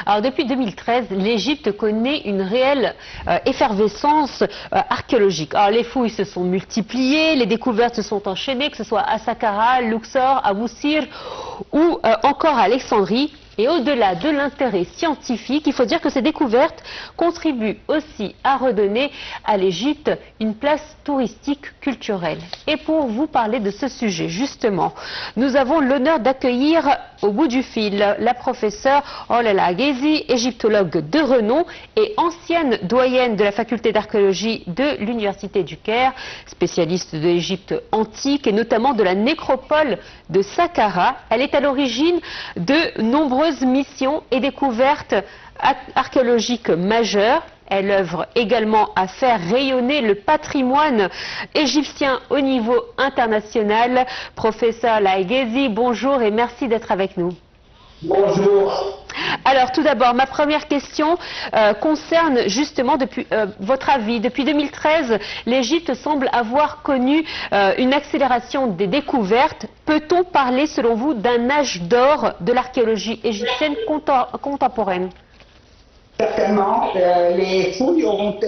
Alors depuis 2013, l'Égypte connaît une réelle effervescence archéologique. Alors les fouilles se sont multipliées, les découvertes se sont enchaînées, que ce soit à Saqqara, Luxor, à Boussir ou encore à Alexandrie. Et au-delà de l'intérêt scientifique, il faut dire que ces découvertes contribuent aussi à redonner à l'Égypte une place touristique culturelle. Et pour vous parler de ce sujet, justement, nous avons l'honneur d'accueillir au bout du fil la professeure Olala Ghezi, égyptologue de renom et ancienne doyenne de la faculté d'archéologie de l'Université du Caire, spécialiste de l'Égypte antique et notamment de la nécropole de Saqqara. Elle est à l'origine de nombreuses missions et découvertes archéologiques majeures. Elle œuvre également à faire rayonner le patrimoine égyptien au niveau international. Professeur Laïghezi, bonjour et merci d'être avec nous. Bonjour. Alors tout d'abord, ma première question concerne justement votre avis. Depuis 2013, l'Égypte semble avoir connu une accélération des découvertes. Peut-on parler, selon vous, d'un âge d'or de l'archéologie égyptienne contemporaine? Certainement, les fouilles ont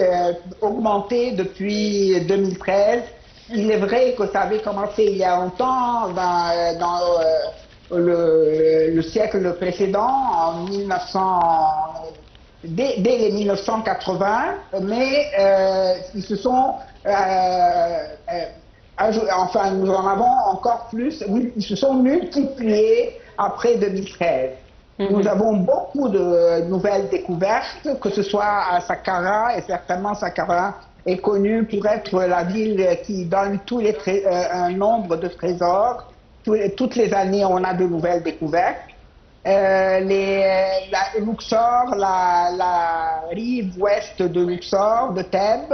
augmenté depuis 2013. Il est vrai que ça avait commencé il y a longtemps dans le siècle précédent, en 1900, dès les 1980, mais ils se sont, enfin nous en avons encore plus, ils se sont multipliés après 2013. Nous avons beaucoup de nouvelles découvertes, que ce soit à Saqqara, et certainement Saqqara est connue pour être la ville qui donne un nombre de trésors. Toutes les années, on a de nouvelles découvertes. Luxor, la rive ouest de Luxor, de Thèbes,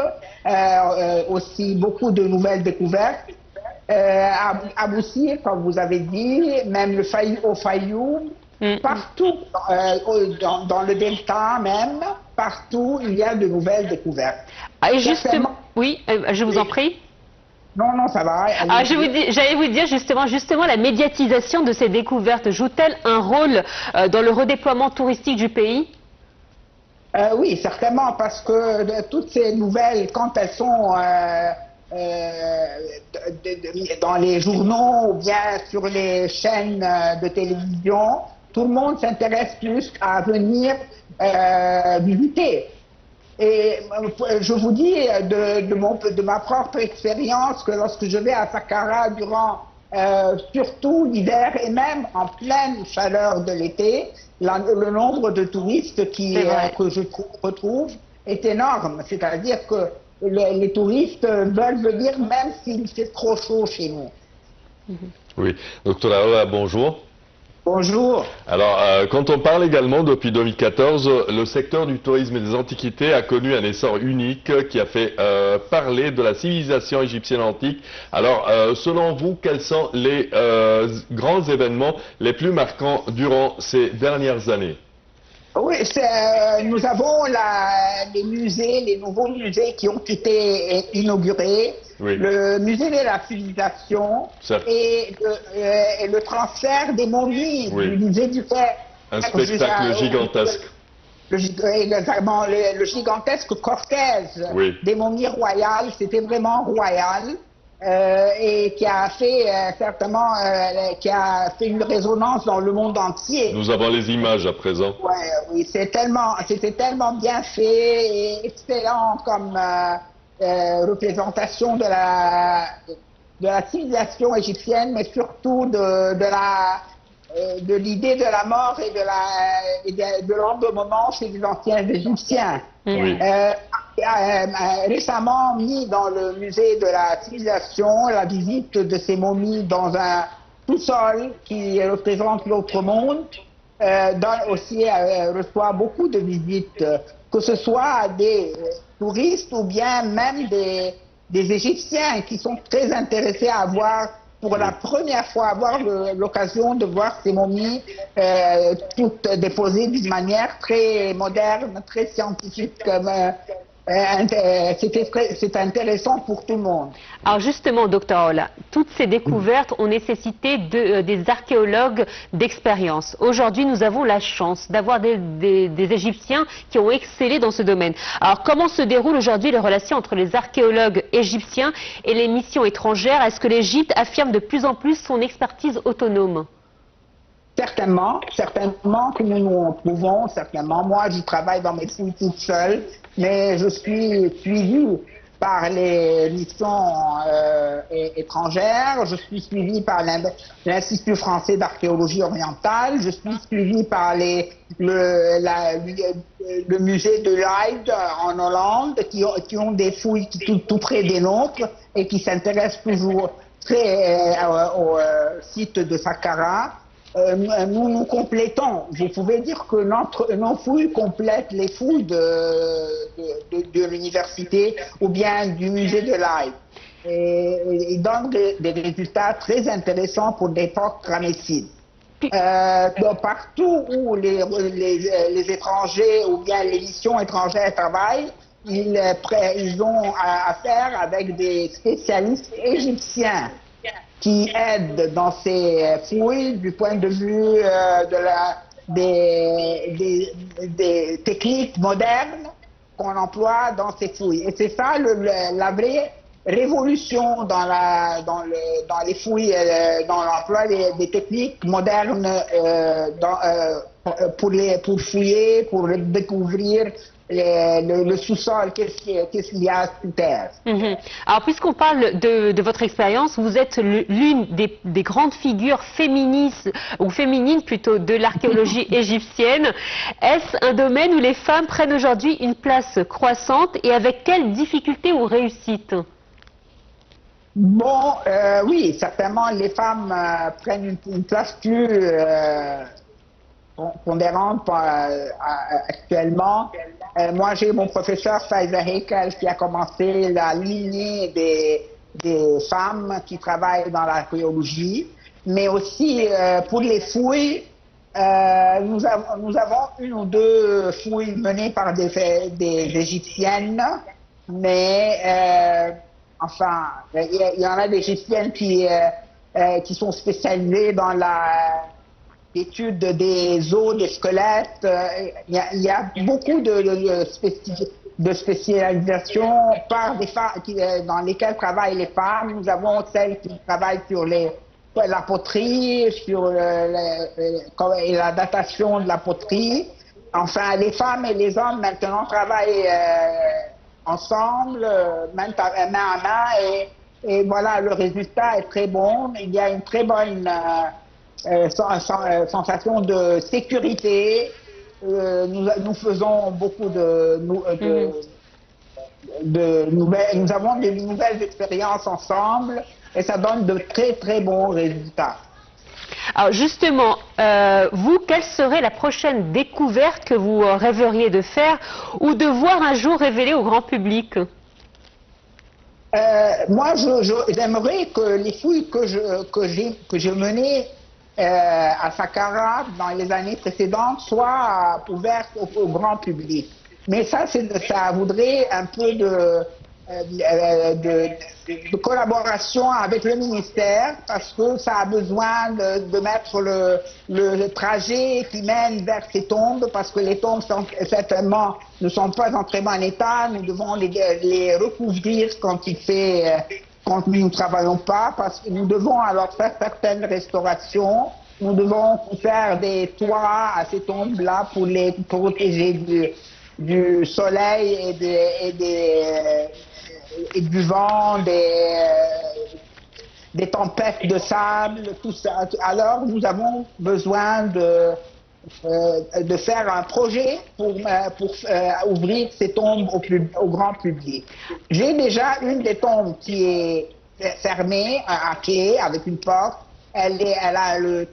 aussi beaucoup de nouvelles découvertes. À Boussir, comme vous avez dit, même au Fayoum, partout, dans le delta même, partout, il y a de nouvelles découvertes. Et justement, oui, je vous en prie. Non, ça va. J'allais vous dire justement, la médiatisation de ces découvertes joue-t-elle un rôle dans le redéploiement touristique du pays? Oui, certainement, parce que toutes ces nouvelles, quand elles sont dans les journaux ou bien sur les chaînes de télévision, tout le monde s'intéresse plus à venir visiter. Et je vous dis de ma propre expérience que lorsque je vais à Saqqara durant surtout l'hiver et même en pleine chaleur de l'été, le nombre de touristes que je retrouve est énorme. C'est-à-dire que les touristes veulent venir même s'il fait trop chaud chez nous. Oui, docteur Laola, bonjour. Bonjour. Alors, quand on parle également depuis 2014, le secteur du tourisme et des antiquités a connu un essor unique qui a fait parler de la civilisation égyptienne antique. Alors, selon vous, quels sont les grands événements les plus marquants durant ces dernières années? Oui, nous avons les musées, les nouveaux musées qui ont été inaugurés. Oui. Le musée de la civilisation et le transfert des momies du musée du Caire. Un spectacle gigantesque. Le gigantesque cortège des momies royales, c'était vraiment royal. Et qui a fait certainement qui a fait une résonance dans le monde entier. Nous avons les images à présent. Oui, c'était tellement bien fait et excellent comme représentation de la civilisation égyptienne, mais surtout de l'idée de la mort et de l'embaumement chez les anciens Égyptiens. Oui. Récemment mis dans le musée de la civilisation la visite de ces momies dans un sous-sol qui représente l'autre monde, aussi reçoit beaucoup de visites, que ce soit des touristes ou bien même des Égyptiens qui sont très intéressés à voir pour la première fois avoir l'occasion de voir ces momies toutes déposées d'une manière très moderne, très scientifique, c'est intéressant pour tout le monde. Alors justement, docteur Ola, toutes ces découvertes ont nécessité des archéologues d'expérience. Aujourd'hui, nous avons la chance d'avoir des Égyptiens qui ont excellé dans ce domaine. Alors comment se déroulent aujourd'hui les relations entre les archéologues égyptiens et les missions étrangères? Est-ce que l'Égypte affirme de plus en plus son expertise autonome? Certainement que nous pouvons, certainement. Moi, je travaille dans mes fouilles toute seule, mais je suis suivi par les missions étrangères, je suis suivi par l'Institut français d'archéologie orientale, je suis suivi par le musée de Leyde en Hollande, qui ont des fouilles tout près des nôtres et qui s'intéressent toujours très au site de Saqqara. Nous complétons. Vous pouvez dire que nos fouilles complètent les fouilles de l'université ou bien du musée de Leyde. Et ils donnent des résultats très intéressants pour l'époque ramesside. Partout où les étrangers ou bien les missions étrangères travaillent, ils ont affaire avec des spécialistes égyptiens qui aident dans ces fouilles du point de vue des techniques modernes qu'on emploie dans ces fouilles. Et c'est ça la vraie révolution dans les fouilles, dans l'emploi des techniques modernes pour fouiller, pour découvrir le sous-sol, qu'est-ce qu'il y a sous terre. Alors, puisqu'on parle de votre expérience, vous êtes l'une des grandes figures féministes, ou féminines plutôt, de l'archéologie égyptienne. Est-ce un domaine où les femmes prennent aujourd'hui une place croissante et avec quelles difficultés ou réussites? Bon, oui, certainement, les femmes prennent une place plus pondérante actuellement. Moi, j'ai mon professeur Faiza Heikel qui a commencé la lignée des femmes qui travaillent dans l'archéologie, mais aussi pour les fouilles, nous avons une ou deux fouilles menées par des Égyptiennes, mais enfin, il y en a des Égyptiennes qui sont spécialisées dans l'étude des os, des squelettes. Il y a beaucoup de spécialisation par des femmes dans lesquelles travaillent les femmes. Nous avons celles qui travaillent sur la poterie, sur la datation de la poterie. Enfin, les femmes et les hommes maintenant travaillent ensemble, main à main, et voilà, le résultat est très bon. Il y a une très bonne sensation de sécurité. Nous faisons beaucoup nous avons de nouvelles expériences ensemble et ça donne de très très bons résultats. Alors justement, vous, quelle serait la prochaine découverte que vous rêveriez de faire ou de voir un jour révélée au grand public? Moi, j'aimerais que les fouilles que je menais à Saqqara dans les années précédentes soient ouvertes au grand public. Mais ça voudrait un peu de collaboration avec le ministère, parce que ça a besoin de mettre le trajet qui mène vers ces tombes, parce que les tombes certainement ne sont pas en très bon état. Nous devons les recouvrir quand nous ne travaillons pas, parce que nous devons alors faire certaines restaurations. Nous devons faire des toits à ces tombes-là pour les protéger du soleil et du vent, des tempêtes de sable, tout ça. Alors nous avons besoin de faire un projet pour ouvrir ces tombes au grand public. J'ai déjà une des tombes qui est fermée à clé avec une porte. Elle a un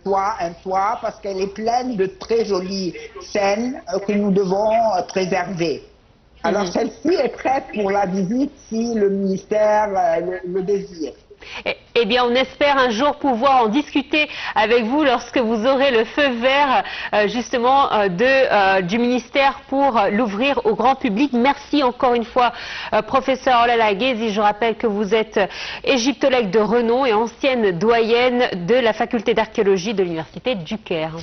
toit parce qu'elle est pleine de très jolies scènes que nous devons préserver. Alors celle-ci est prête pour la visite si le ministère le désire. Eh bien, on espère un jour pouvoir en discuter avec vous lorsque vous aurez le feu vert justement du ministère pour l'ouvrir au grand public. Merci encore une fois, professeur Olala Ghezi. Je rappelle que vous êtes égyptologue de renom et ancienne doyenne de la faculté d'archéologie de l'université du Caire.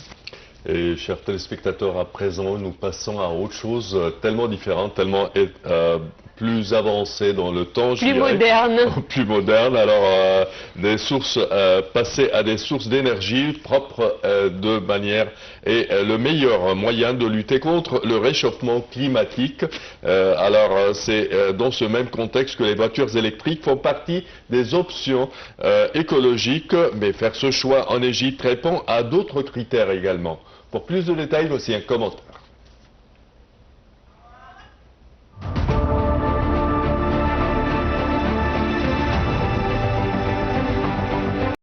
Et chers téléspectateurs, à présent, nous passons à autre chose tellement différente, tellement plus avancée dans le temps, plus moderne. Plus moderne. Alors, des sources, passer à des sources d'énergie propres de manière est le meilleur moyen de lutter contre le réchauffement climatique. Alors, c'est dans ce même contexte que les voitures électriques font partie des options écologiques, mais faire ce choix en Égypte répond à d'autres critères également. Pour plus de détails, voici un commentaire.